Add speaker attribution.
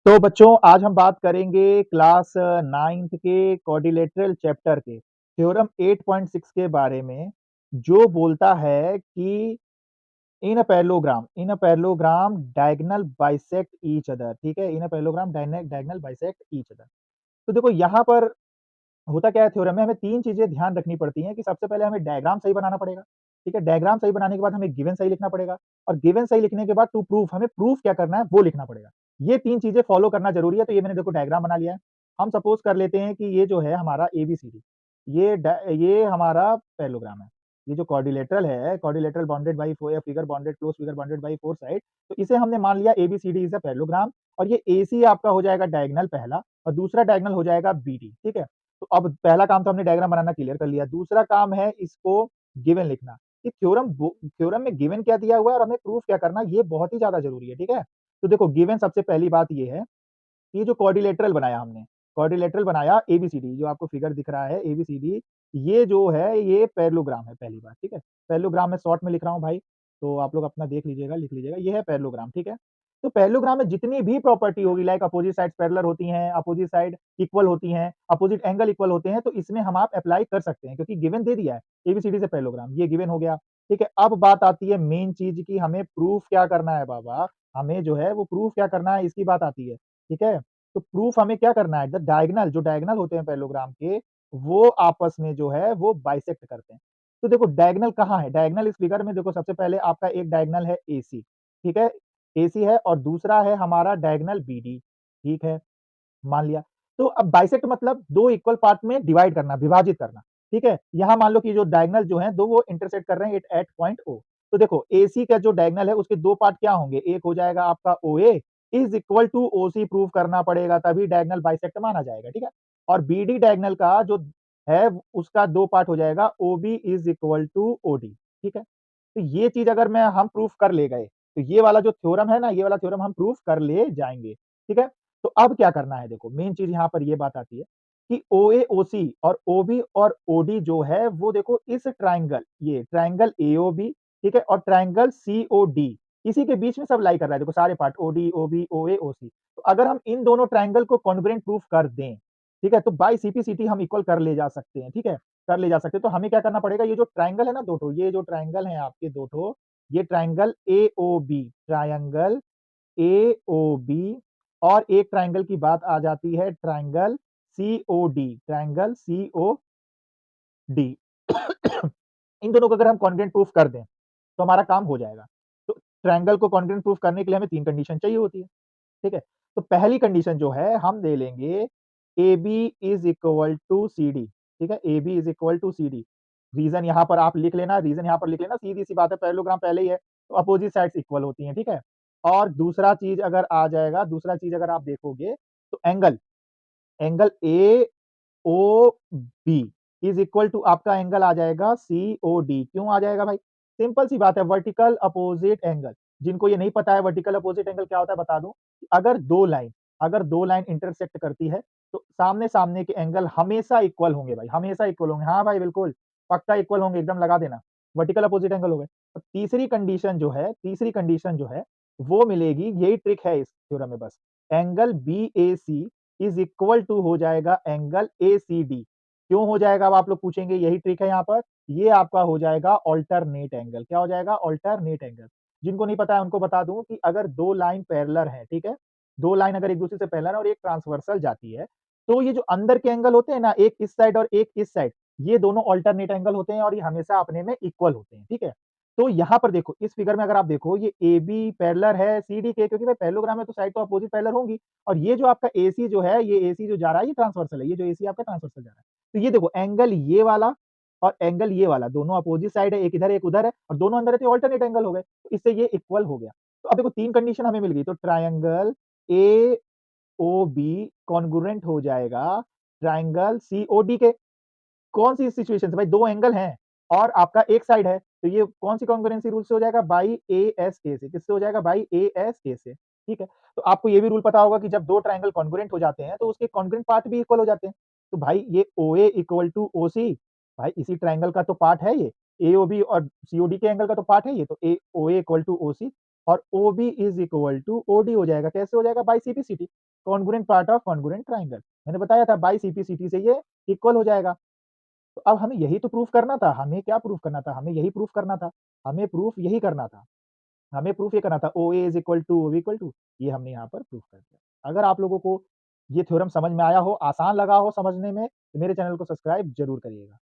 Speaker 1: तो बच्चों आज हम बात करेंगे क्लास 9th के क्वाड्रिलेटरल चैप्टर के थ्योरम 8.6 के बारे में, जो बोलता है कि in a parallelogram diagonal bisect each other. ठीक है, in a parallelogram diagonal bisect each other. तो देखो यहाँ पर होता क्या है, थ्योरम में हमें तीन चीजें ध्यान रखनी पड़ती हैं कि सबसे पहले हमें डायग्राम सही बनाना पड़ेगा। ठीक है, डायग्राम सही बनाने के बाद हमें गिवन सही लिखना पड़ेगा, और गिवन सही लिखने के बाद टू प्रूफ हमें प्रूफ क्या करना है वो लिखना पड़ेगा। ये तीन चीजें फॉलो करना जरूरी है। तो ये मैंने देखो डायग्राम बना लिया है। हम सपोज कर लेते हैं कि ये जो है हमारा एबीसीडी, ये हमारा पैरेललोग्राम है। ये जो क्वाड्रिलेटरल है, quadrilateral bounded by figure bounded close figure bounded by four side, तो इसे हमने मान लिया एबीसीडी इज अ पैरेललोग्राम। और ये एसी आपका हो जाएगा डायगोनल पहला, और दूसरा डायगोनल हो जाएगा बीडी। ठीक है, तो अब पहला काम तो हमने डायग्राम बनाना क्लियर कर लिया। दूसरा काम है इसको गिवन लिखना कि थ्योरम में गिवन क्या दिया हुआ है और हमें प्रूफ क्या करना, ये बहुत ही ज्यादा जरूरी है। ठीक है, तो देखो गिवन सबसे पहली बात ये है कि जो क्वाड्रिलेटरल बनाया हमने, क्वाड्रिलेटरल बनाया एबीसीडी, जो आपको फिगर दिख रहा है एबीसीडी, ये जो है ये पैरेललोग्राम है पहली बात। ठीक है, पैरेललोग्राम में शॉर्ट में लिख रहा हूँ भाई, तो आप लोग अपना देख लीजिएगा, लिख लीजिएगा, ये है पैरेललोग्राम। ठीक है, तो पैरेललोग्राम में जितनी भी प्रॉपर्टी होगी, लाइक अपोजिट साइड पैरेलल होती हैं, अपोजिट साइड इक्वल होती हैं, अपोजिट एंगल इक्वल होते हैं, तो इसमें हम आप अप्लाई कर सकते हैं क्योंकि गिवन दे दिया है एबीसीडी से पैरेललोग्राम, ये गिवन हो गया। ठीक है, अब बात आती है मेन चीज की, हमें प्रूफ क्या करना है बाबा, हमें जो है वो प्रूफ क्या करना है, इसकी बात आती है। ठीक है, तो प्रूफ हमें क्या करना है, द डायगोनल, जो डायगोनल होते हैं पैरेललोग्राम के, वो आपस में जो है वो बाइसेक्ट करते हैं। तो देखो डायगोनल कहाँ है, डायगोनल इस फिगर में देखो सबसे पहले आपका एक डायगोनल है एसी। ठीक है, एसी है, और दूसरा है हमारा डायगोनल बीडी। ठीक है, मान लिया। तो अब बाइसेक्ट मतलब दो इक्वल पार्ट में डिवाइड करना, विभाजित करना। ठीक है, यहां मान लो कि जो डायगोनल जो है दो वो इंटरसेक्ट कर रहे हैं एट पॉइंट ओ। तो देखो एसी का जो डायगोनल है उसके दो पार्ट क्या होंगे, एक हो जाएगा आपका O A is equal to O C, prove करना पड़ेगा तभी डायगोनल बाइसेक्ट माना जाएगा। ठीक है, और बीडी डायगोनल का जो है उसका दो पार्ट हो जाएगा O B is equal to O D. ठीक है, तो ये चीज अगर मैं हम प्रूफ कर ले गए तो ये वाला जो थ्योरम है ना, ये वाला थ्योरम हम प्रूफ कर ले जाएंगे। ठीक है, तो अब क्या करना है, देखो मेन चीज यहाँ पर ये बात आती है कि ओ ए ओ सी और ओ बी और ओ डी जो है वो देखो इस ट्राइंगल, ये ट्राइंगल ए ओ बी, ठीक है, और ट्राइंगल सी ओ डी, इसी के बीच में सब लाई कर रहा है। देखो सारे part O D O B O A O C, तो अगर हम इन दोनों ट्राइंगल को कॉन्ग्रुएंट प्रूफ कर दें, ठीक है, तो बाई सीपीसीटी हम इक्वल कर ले जा सकते हैं। ठीक है, कर ले जा सकते हैं। तो हमें क्या करना पड़ेगा, ये जो ट्राइंगल है ना दो ठो, ये जो ट्राइंगल है आपके दो ठो, ये triangle A O B, triangle A O B, और एक ट्राइंगल की बात आ जाती है triangle C O D, triangle C O D. इन दोनों को अगर हम कॉन्ग्रुएंट प्रूफ कर दें तो हमारा काम हो जाएगा। तो ट्राइंगल को कॉन्ग्रुएंट प्रूफ करने के लिए हमें तीन कंडीशन चाहिए होती है। ठीक है, तो पहली कंडीशन जो है हम दे लेंगे A B is equal to C D. ठीक है, A B is equal to C D. Reason यहां पर आप लिख लेना, रीजन यहां पर लिख लेना, सीधी सी बात है, पैरेललोग्राम पहले ही है तो अपोजिट साइड्स इक्वल होती हैं। ठीक है, और दूसरा चीज अगर आ जाएगा, दूसरा चीज अगर आप देखोगे तो angle, angle A O B is equal to आपका एंगल आ जाएगा सी ओ डी। क्यों आ जाएगा भाई, सिंपल सी बात है, वर्टिकल अपोजिट एंगल। जिनको ये नहीं पता है वर्टिकल अपोजिट एंगल क्या होता है बता दूं, अगर दो लाइन इंटरसेक्ट करती है तो सामने सामने के एंगल हमेशा इक्वल होंगे भाई, हमेशा इक्वल होंगे। हाँ भाई बिल्कुल पक्का इक्वल होंगे, एकदम लगा देना, वर्टिकल अपोजिट एंगल हो गए। तो तीसरी कंडीशन जो है वो मिलेगी, यही ट्रिक है इस थ्योरम में बस। Angle B A C is equal to हो जाएगा एंगल ए सी डी। क्यों हो जाएगा, अब आप लोग पूछेंगे, यही ट्रिक है यहाँ पर, ये आपका हो जाएगा ऑल्टरनेट एंगल। क्या हो जाएगा, ऑल्टरनेट एंगल। जिनको नहीं पता है उनको बता दूं कि अगर दो लाइन पैरेलल है, ठीक है, दो लाइन अगर एक दूसरे से पैरेलल है और एक ट्रांसवर्सल जाती है, तो ये जो अंदर के एंगल होते हैं ना, एक इस साइड और एक इस साइड, ये दोनों ऑल्टरनेट एंगल होते हैं और ये हमेशा अपने में इक्वल होते हैं। ठीक है, तो यहाँ पर देखो इस फिगर में अगर आप देखो, ये ए बी पैरेलल है सी डी के, क्योंकि भाई पैरेललोग्राम है तो साइड तो अपोजिट पैरेलल होंगी। और ये जो आपका एसी जो है, ये एसी जो जा रहा है ये ट्रांसवर्सल है, ये जो एसी आपका ट्रांसवर्सल जा रहा है। तो ये देखो एंगल ये वाला और एंगल ये वाला दोनों अपोजिट साइड है, एक इधर एक उधर है, और दोनों अंदर है तो ऑल्टरनेट एंगल हो गए, तो इससे ये इक्वल हो गया। तो अब देखो तीन कंडीशन हमें मिल गई, तो triangle A O B congruent हो जाएगा ट्रायंगल सी ओ डी के। कौन सी सिचुएशन से भाई, दो एंगल हैं और आपका एक साइड है, तो ये कौन सी कॉन्ग्रुएंसी रूल से हो जाएगा, बाई ए एस ए से। किससे हो जाएगा, बाई ए एस ए से। ठीक है, तो आपको ये भी रूल पता होगा कि जब दो ट्राइंगल कॉन्ग्रुएंट हो जाते हैं तो उसके कॉन्ग्रुएंट पार्ट भी इक्वल हो जाते हैं। तो भाई ये ओ ए इक्वल टू ओ सी, भाई इसी ट्राइंगल का तो पार्ट है ये, ए ओ बी और सी ओ डी के एंगल का तो पार्ट है ये, तो ए ओ ए इक्वल टू ओ सी। और OB is equal to OD हो जाएगा। कैसे हो जाएगा? By CPCT, congruent part of congruent triangle. मैंने बताया था बाय सीपी-सीटी से ये इक्वल हो जाएगा। तो अब हमें यही तो प्रूफ करना था। हमें क्या प्रूफ करना था? हमें यही प्रूफ करना था। हमें प्रूफ यही करना था। हमें प्रूफ ये करना था O A is equal to O B equal to, ये हमने यहाँ पर प्रूफ कर दिया। अगर आप लोगों को ये थ्योरम समझ में आया हो, आसान लगा हो समझने में, तो मेरे चैनल को सब्सक्राइब ज़रूर करिएगा।